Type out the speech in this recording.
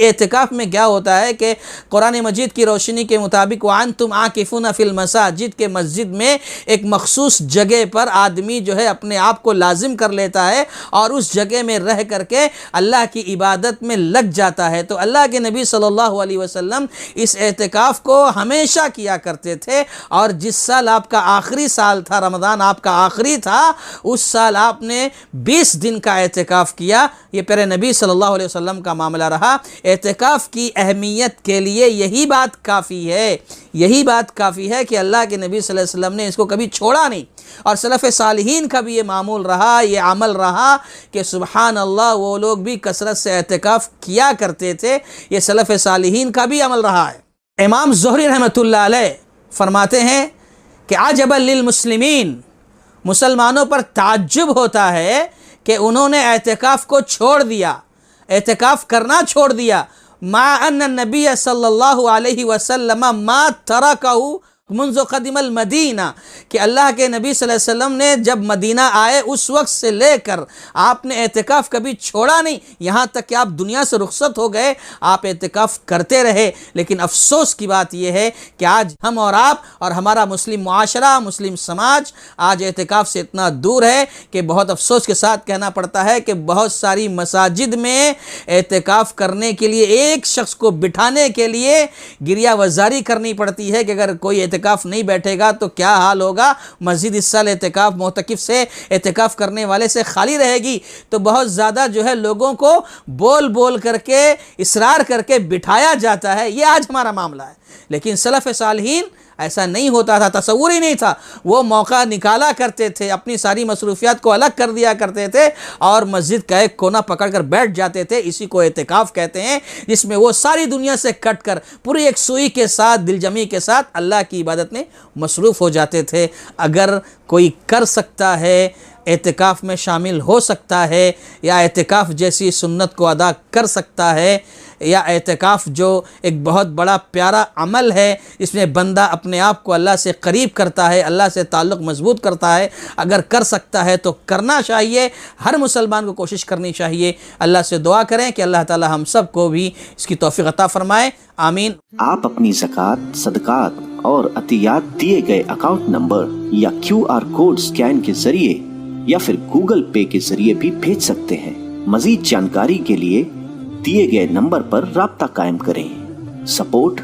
اعتکاف میں کیا ہوتا ہے کہ قرآن مجید کی روشنی کے مطابق وَأَنْتُمْ عَاكِفُونَ فِي الْمَسَاجِدِ کہ مسجد میں ایک مخصوص جگہ پر آدمی جو ہے اپنے آپ کو لازم کر لیتا ہے اور اس جگہ میں رہ کر کے اللہ کی عبادت میں لگ جاتا ہے۔ تو اللہ کے نبی صلی اللہ علیہ وسلم اس اعتکاف کو ہمیشہ کیا کرتے تھے، اور جس سال آپ کا آخری سال تھا، رمضان آپ کا آخری تھا، اس سال آپ نے 20 دن کا اعتکاف کیا۔ یہ پیارے نبی صلی اللہ علیہ وسلم کا معاملہ رہا۔ اعتکاف کی اہمیت کے لیے یہی بات کافی ہے، یہی بات کافی ہے کہ اللہ کے نبی صلی اللہ علیہ وسلم نے اس کو کبھی چھوڑا نہیں، اور سلف صالحین کا بھی یہ معمول رہا، یہ عمل رہا کہ سبحان اللہ وہ لوگ بھی کثرت سے اعتکاف کیا کرتے تھے۔ یہ سلف صالحین کا بھی عمل رہا ہے۔ امام زہری رحمۃ اللہ علیہ فرماتے ہیں کہ عجبا للمسلمین، مسلمانوں پر تعجب ہوتا ہے کہ انہوں نے اعتکاف کو چھوڑ دیا، اعتکاف کرنا چھوڑ دیا، مع ان النبی صلی اللہ علیہ وسلم ما ترکہ منذ قدم المدینہ، کہ اللہ کے نبی صلی اللہ علیہ وسلم نے جب مدینہ آئے اس وقت سے لے کر آپ نے اعتکاف کبھی چھوڑا نہیں، یہاں تک کہ آپ دنیا سے رخصت ہو گئے آپ اعتکاف کرتے رہے۔ لیکن افسوس کی بات یہ ہے کہ آج ہم اور آپ اور ہمارا مسلم معاشرہ، مسلم سماج آج اعتکاف سے اتنا دور ہے کہ بہت افسوس کے ساتھ کہنا پڑتا ہے کہ بہت ساری مساجد میں اعتکاف کرنے کے لیے ایک شخص کو بٹھانے کے لیے گریہ وزاری کرنی پڑتی ہے کہ اگر کوئی اعتکاف نہیں بیٹھے گا تو کیا حال ہوگا، مسجد اس سال اعتکاف معتکف سے، اعتکاف کرنے والے سے خالی رہے گی۔ تو بہت زیادہ جو ہے لوگوں کو بول بول کر کے، اصرار کر کے بٹھایا جاتا ہے، یہ آج ہمارا معاملہ ہے۔ لیکن سلف صالحین ایسا نہیں ہوتا تھا، تصور ہی نہیں تھا۔ وہ موقع نکالا کرتے تھے، اپنی ساری مصروفیات کو الگ کر دیا کرتے تھے اور مسجد کا ایک کونا پکڑ کر بیٹھ جاتے تھے۔ اسی کو اعتکاف کہتے ہیں، جس میں وہ ساری دنیا سے کٹ کر پوری ایک سوئی کے ساتھ، دل جمی کے ساتھ اللہ کی عبادت میں مصروف ہو جاتے تھے۔ اگر کوئی کر سکتا ہے، اعتکاف میں شامل ہو سکتا ہے، یا اعتکاف جیسی سنت کو ادا کر سکتا ہے، یا اعتکاف جو ایک بہت بڑا پیارا عمل ہے، اس میں بندہ اپنے آپ کو اللہ سے قریب کرتا ہے، اللہ سے تعلق مضبوط کرتا ہے، اگر کر سکتا ہے تو کرنا چاہیے۔ ہر مسلمان کو کوشش کرنی چاہیے۔ اللہ سے دعا کریں کہ اللہ تعالی ہم سب کو بھی اس کی توفیق عطا فرمائے، آمین۔ آپ اپنی زکوٰۃ، صدقات اور عطیات دیے گئے اکاؤنٹ نمبر یا QR کوڈ سکین کے ذریعے یا پھر گوگل پے کے ذریعے بھی بھیج سکتے ہیں۔ مزید جانکاری کے لیے دیے گئے نمبر پر رابطہ قائم کریں۔ سپورٹ